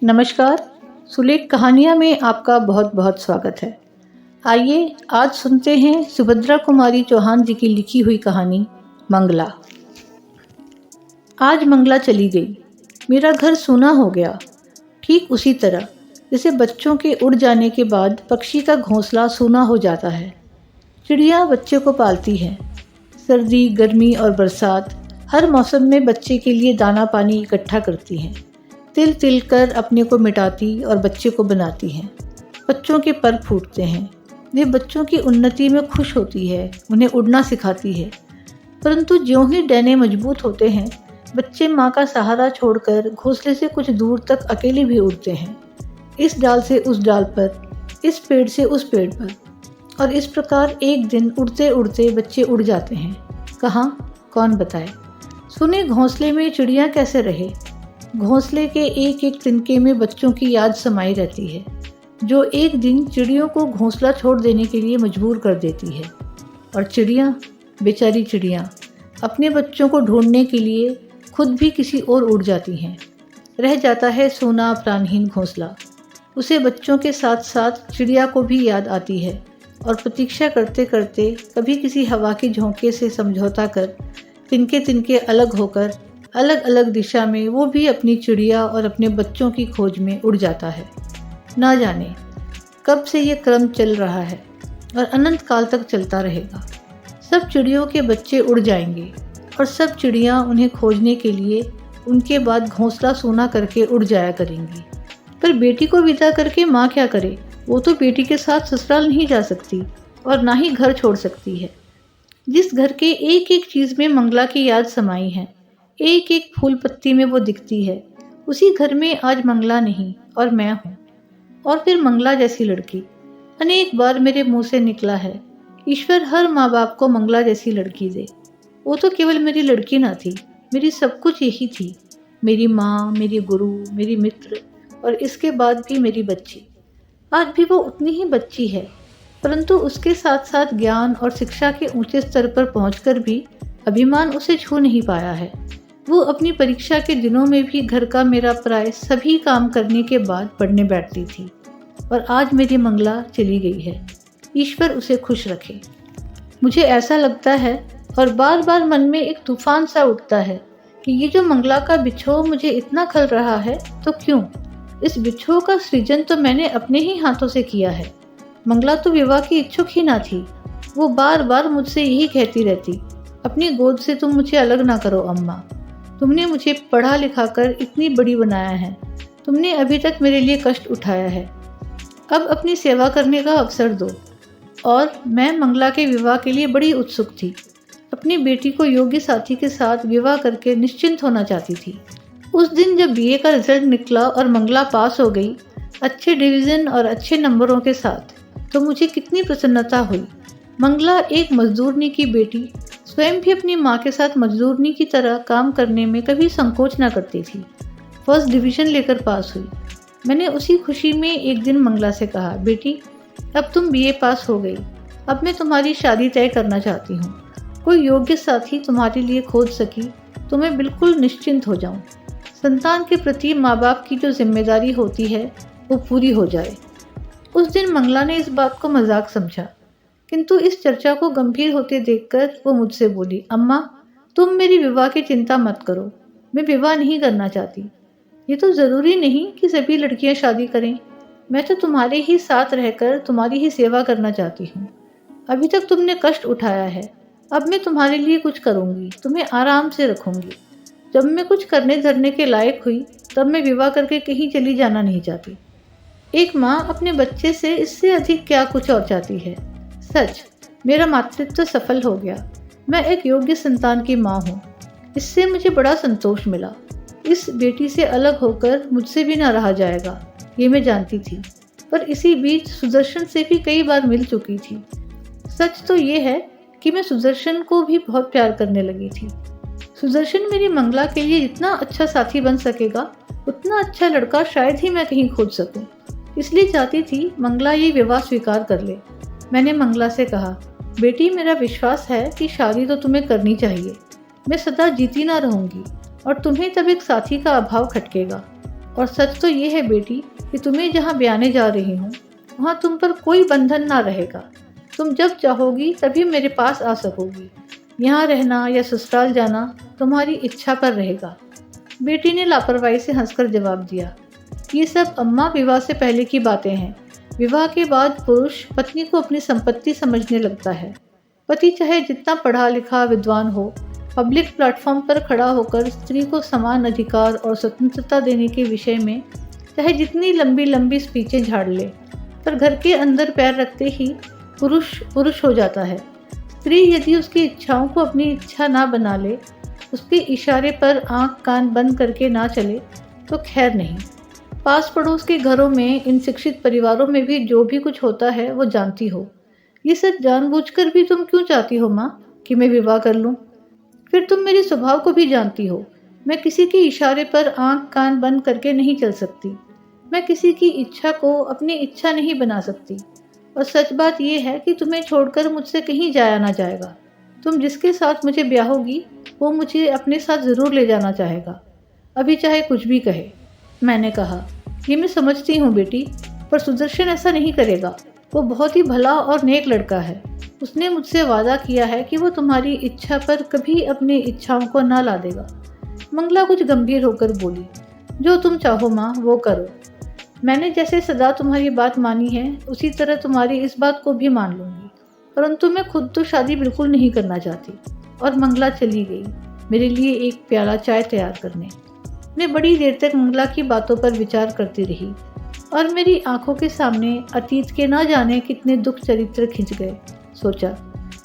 नमस्कार। सुलेख कहानियाँ में आपका बहुत बहुत स्वागत है। आइए आज सुनते हैं सुभद्रा कुमारी चौहान जी की लिखी हुई कहानी मंगला। आज मंगला चली गई। मेरा घर सूना हो गया, ठीक उसी तरह जैसे बच्चों के उड़ जाने के बाद पक्षी का घोंसला सूना हो जाता है। चिड़िया बच्चे को पालती है। सर्दी, गर्मी और बरसात हर मौसम में बच्चे के लिए दाना पानी इकट्ठा करती हैं। तिल तिल कर अपने को मिटाती और बच्चे को बनाती हैं। बच्चों के पर फूटते हैं। वे बच्चों की उन्नति में खुश होती है, उन्हें उड़ना सिखाती है। परंतु ज्यों ही डैने मजबूत होते हैं, बच्चे माँ का सहारा छोड़कर घोंसले से कुछ दूर तक अकेले भी उड़ते हैं, इस डाल से उस डाल पर, इस पेड़ से उस पेड़ पर। और इस प्रकार एक दिन उड़ते उड़ते बच्चे उड़ जाते हैं। कहाँ, कौन बताए। सुने घोंसले में चिड़िया कैसे रहे। घोंसले के एक एक तिनके में बच्चों की याद समाई रहती है, जो एक दिन चिड़ियों को घोंसला छोड़ देने के लिए मजबूर कर देती है। और चिड़िया, बेचारी चिड़िया, अपने बच्चों को ढूंढने के लिए खुद भी किसी और उड़ जाती हैं। रह जाता है सोना प्राणहीन घोंसला। उसे बच्चों के साथ साथ चिड़िया को भी याद आती है और प्रतीक्षा करते करते कभी किसी हवा के झोंके से समझौता कर तिनके तिनके अलग होकर अलग अलग दिशा में वो भी अपनी चिड़िया और अपने बच्चों की खोज में उड़ जाता है। ना जाने कब से ये क्रम चल रहा है और अनंत काल तक चलता रहेगा। सब चिड़ियों के बच्चे उड़ जाएंगे और सब चिड़िया उन्हें खोजने के लिए उनके बाद घोंसला सूना करके उड़ जाया करेंगी। पर बेटी को विदा करके माँ क्या करे। वो तो बेटी के साथ ससुराल नहीं जा सकती और ना ही घर छोड़ सकती है। जिस घर के एक एक चीज़ में मंगला की याद समाई है, एक एक फूल पत्ती में वो दिखती है, उसी घर में आज मंगला नहीं और मैं हूँ। और फिर मंगला जैसी लड़की। अनेक बार मेरे मुंह से निकला है, ईश्वर हर माँ बाप को मंगला जैसी लड़की दे। वो तो केवल मेरी लड़की ना थी, मेरी सब कुछ यही थी। मेरी माँ, मेरी गुरु, मेरी मित्र और इसके बाद भी मेरी बच्ची। आज भी वो उतनी ही बच्ची है, परंतु उसके साथ साथ ज्ञान और शिक्षा के ऊंचे स्तर पर पहुंचकर भी अभिमान उसे छू नहीं पाया है। वो अपनी परीक्षा के दिनों में भी घर का मेरा प्राय सभी काम करने के बाद पढ़ने बैठती थी। और आज मेरी मंगला चली गई है, ईश्वर उसे खुश रखे। मुझे ऐसा लगता है और बार बार मन में एक तूफान सा उठता है कि ये जो मंगला का बिछोह मुझे इतना खल रहा है, तो क्यों। इस बिछोह का सृजन तो मैंने अपने ही हाथों से किया है। मंगला तो विवाह की इच्छुक ही ना थी। वो बार बार मुझसे यही कहती रहती, अपनी गोद से तुम मुझे अलग ना करो अम्मा। तुमने मुझे पढ़ा लिखा कर इतनी बड़ी बनाया है, तुमने अभी तक मेरे लिए कष्ट उठाया है, अब अपनी सेवा करने का अवसर दो। और मैं मंगला के विवाह के लिए बड़ी उत्सुक थी। अपनी बेटी को योग्य साथी के साथ विवाह करके निश्चिंत होना चाहती थी। उस दिन जब बीए का रिजल्ट निकला और मंगला पास हो गई, अच्छे डिवीज़न और अच्छे नंबरों के साथ, तो मुझे कितनी प्रसन्नता हुई। मंगला एक मजदूरनी की बेटी स्वयं भी अपनी माँ के साथ मजदूरनी की तरह काम करने में कभी संकोच न करती थी। फर्स्ट डिवीज़न लेकर पास हुई। मैंने उसी खुशी में एक दिन मंगला से कहा, बेटी अब तुम बीए पास हो गई, अब मैं तुम्हारी शादी तय करना चाहती हूँ। कोई योग्य साथी तुम्हारे लिए खोज सकी तो मैं बिल्कुल निश्चिंत हो जाऊँ। संतान के प्रति माँ बाप की जो जिम्मेदारी होती है वो पूरी हो जाए। उस दिन मंगला ने इस बात को मजाक समझा, किंतु इस चर्चा को गंभीर होते देखकर वो मुझसे बोली, अम्मा तुम मेरी विवाह की चिंता मत करो, मैं विवाह नहीं करना चाहती। ये तो ज़रूरी नहीं कि सभी लड़कियां शादी करें। मैं तो तुम्हारे ही साथ रहकर तुम्हारी ही सेवा करना चाहती हूँ। अभी तक तुमने कष्ट उठाया है, अब मैं तुम्हारे लिए कुछ करूँगी, तुम्हें आराम से रखूँगी। जब मैं कुछ करने धरने के लायक हुई तब मैं विवाह करके कहीं चली जाना नहीं चाहती। एक माँ अपने बच्चे से इससे अधिक क्या कुछ और चाहती है। सच, मेरा मातृत्व सफल हो गया। मैं एक योग्य संतान की माँ हूँ। इससे मुझे बड़ा संतोष मिला। इस बेटी से अलग होकर मुझसे भी ना रहा जाएगा, ये मैं जानती थी। पर इसी बीच सुदर्शन से भी कई बार मिल चुकी थी। सच तो ये है कि मैं सुदर्शन को भी बहुत प्यार करने लगी थी। सुदर्शन मेरी मंगला के लिए जितना अच्छा साथी बन सकेगा, उतना अच्छा लड़का शायद ही मैं कहीं खोज सकूं। इसलिए चाहती थी मंगला ये विवाह स्वीकार कर ले। मैंने मंगला से कहा, बेटी मेरा विश्वास है कि शादी तो तुम्हें करनी चाहिए। मैं सदा जीती ना रहूंगी और तुम्हें तब एक साथी का अभाव खटकेगा। और सच तो ये है बेटी कि तुम्हें जहाँ ब्याने जा रही हूँ वहाँ तुम पर कोई बंधन ना रहेगा। तुम जब चाहोगी तभी मेरे पास आ सकोगी। यहाँ रहना या ससुराल जाना तुम्हारी इच्छा पर रहेगा। बेटी ने लापरवाही से हंसकर जवाब दिया, ये सब अम्मा विवाह से पहले की बातें हैं। विवाह के बाद पुरुष पत्नी को अपनी संपत्ति समझने लगता है। पति चाहे जितना पढ़ा लिखा विद्वान हो, पब्लिक प्लेटफॉर्म पर खड़ा होकर स्त्री को समान अधिकार और स्वतंत्रता देने के विषय में चाहे जितनी लंबी लंबी स्पीचें झाड़ ले, पर घर के अंदर पैर रखते ही पुरुष पुरुष हो जाता है। स्त्री यदि उसकी इच्छाओं को अपनी इच्छा ना बना ले, उसके इशारे पर आंख कान बंद करके ना चले तो खैर नहीं। पास पड़ोस के घरों में, इन शिक्षित परिवारों में भी जो भी कुछ होता है वो जानती हो। ये सब जानबूझकर भी तुम क्यों चाहती हो माँ कि मैं विवाह कर लूँ? फिर तुम मेरे स्वभाव को भी जानती हो। मैं किसी के इशारे पर आंख कान बंद करके नहीं चल सकती। मैं किसी की इच्छा को अपनी इच्छा नहीं बना सकती। और सच बात यह है कि तुम्हें छोड़कर मुझसे कहीं जाया ना जाएगा। तुम जिसके साथ मुझे ब्याहोगी वो मुझे अपने साथ ज़रूर ले जाना चाहेगा, अभी चाहे कुछ भी कहे। मैंने कहा, ये मैं समझती हूँ बेटी, पर सुदर्शन ऐसा नहीं करेगा। वो बहुत ही भला और नेक लड़का है। उसने मुझसे वादा किया है कि वो तुम्हारी इच्छा पर कभी अपनी इच्छाओं को ना ला देगा। मंगला कुछ गंभीर होकर बोली, जो तुम चाहो माँ वो करो। मैंने जैसे सदा तुम्हारी बात मानी है उसी तरह तुम्हारी इस बात को भी मान लूँगी, परंतु मैं खुद तो शादी बिल्कुल नहीं करना चाहती। और मंगला चली गई मेरे लिए एक प्याला चाय तैयार करने। मैं बड़ी देर तक मंगला की बातों पर विचार करती रही और मेरी आंखों के सामने अतीत के ना जाने कितने दुख चरित्र खिंच गए। सोचा,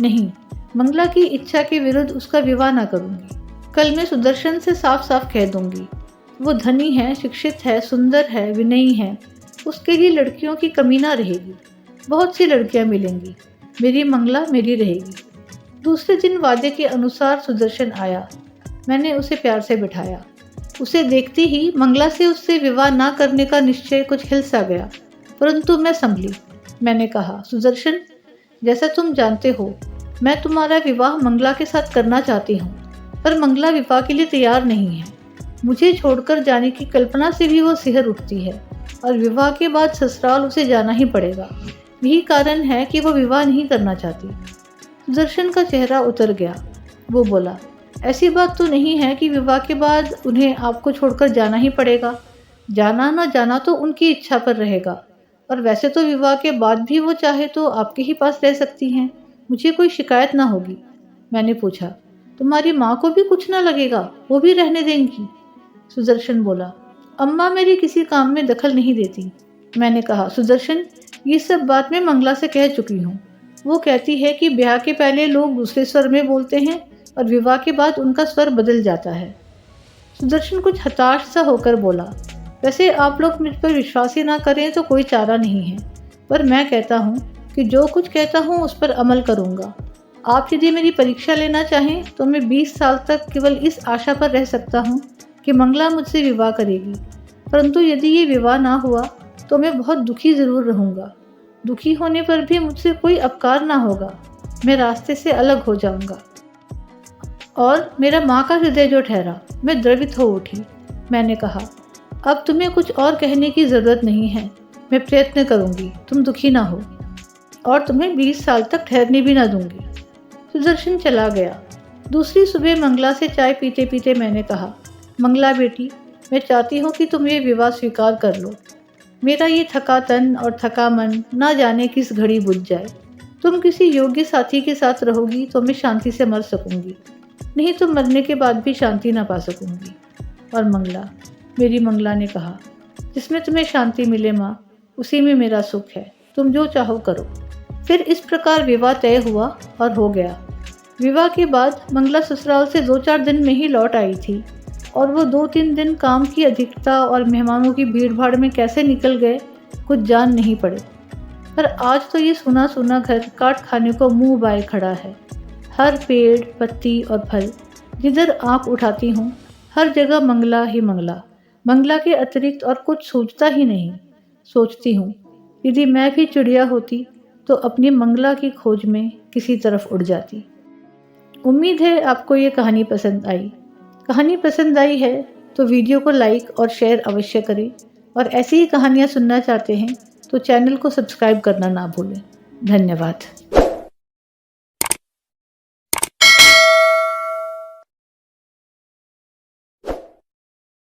नहीं, मंगला की इच्छा के विरुद्ध उसका विवाह ना करूँगी। कल मैं सुदर्शन से साफ साफ कह दूंगी। वो धनी है, शिक्षित है, सुंदर है, विनयी है। उसके लिए लड़कियों की कमी ना रहेगी। बहुत सी लड़कियां मिलेंगी, मेरी मंगला मेरी रहेगी। दूसरे दिन वादे के अनुसार सुदर्शन आया। मैंने उसे प्यार से बिठाया। उसे देखते ही मंगला से उससे विवाह ना करने का निश्चय कुछ हिल सा गया, परंतु मैं संभली। मैंने कहा, सुदर्शन, जैसा तुम जानते हो मैं तुम्हारा विवाह मंगला के साथ करना चाहती हूँ, पर मंगला विवाह के लिए तैयार नहीं है। मुझे छोड़कर जाने की कल्पना से भी वो सिहर उठती है और विवाह के बाद ससुराल उसे जाना ही पड़ेगा। यही कारण है कि वो विवाह नहीं करना चाहती। सुदर्शन का चेहरा उतर गया। वो बोला, ऐसी बात तो नहीं है कि विवाह के बाद उन्हें आपको छोड़कर जाना ही पड़ेगा। जाना ना जाना तो उनकी इच्छा पर रहेगा, और वैसे तो विवाह के बाद भी वो चाहे तो आपके ही पास रह सकती हैं। मुझे कोई शिकायत ना होगी। मैंने पूछा, तुम्हारी माँ को भी कुछ ना लगेगा? वो भी रहने देंगी? सुदर्शन बोला, अम्मा मेरी किसी काम में दखल नहीं देती। मैंने कहा, सुदर्शन, ये सब बात मैं मंगला से कह चुकी हूँ। वो कहती है कि ब्याह के पहले लोग दूसरे स्वर में बोलते हैं और विवाह के बाद उनका स्वर बदल जाता है। सुदर्शन कुछ हताश सा होकर बोला, वैसे आप लोग मुझ पर विश्वास ही ना करें तो कोई चारा नहीं है, पर मैं कहता हूँ कि जो कुछ कहता हूँ उस पर अमल करूँगा। आप यदि मेरी परीक्षा लेना चाहें तो मैं 20 साल तक केवल इस आशा पर रह सकता हूँ कि मंगला मुझसे विवाह करेगी, परंतु यदि ये विवाह ना हुआ तो मैं बहुत दुखी ज़रूर रहूँगा। दुखी होने पर भी मुझसे कोई अपकार ना होगा। मैं रास्ते से अलग हो जाऊँगा। और मेरा माँ का हृदय जो ठहरा, मैं द्रवित हो उठी। मैंने कहा, अब तुम्हें कुछ और कहने की ज़रूरत नहीं है। मैं प्रयत्न करूँगी तुम दुखी ना हो, और तुम्हें 20 साल तक ठहरने भी ना दूँगी। सुदर्शन चला गया। दूसरी सुबह मंगला से चाय पीते पीते मैंने कहा, मंगला बेटी, मैं चाहती हूँ कि तुम ये विवाह स्वीकार कर लो। मेरा ये थका तन और थका मन ना जाने किस घड़ी बुझ जाए। तुम किसी योग्य साथी के साथ रहोगी तो मैं शांति से मर सकूंगी, नहीं तो मरने के बाद भी शांति ना पा सकूंगी। और मंगला, मेरी मंगला ने कहा, जिसमें तुम्हें शांति मिले माँ, उसी में मेरा सुख है। तुम जो चाहो करो। फिर इस प्रकार विवाह तय हुआ और हो गया। विवाह के बाद मंगला ससुराल से 2-4 दिन में ही लौट आई थी, और वो 2-3 दिन काम की अधिकता और मेहमानों की भीड़ भाड़ में कैसे निकल गए कुछ जान नहीं पड़े। पर आज तो ये सुना सुना घर काट खाने को मुंह बाए खड़ा है। हर पेड़, पत्ती और फल, जिधर आंख उठाती हूँ हर जगह मंगला ही मंगला। मंगला के अतिरिक्त और कुछ सोचता ही नहीं। सोचती हूँ, यदि मैं भी चिड़िया होती तो अपनी मंगला की खोज में किसी तरफ उड़ जाती। उम्मीद है आपको ये कहानी पसंद आई। कहानी पसंद आई है तो वीडियो को लाइक और शेयर अवश्य करें और ऐसी ही कहानियाँ सुनना चाहते हैं तो चैनल को सब्सक्राइब करना ना भूलें। धन्यवाद।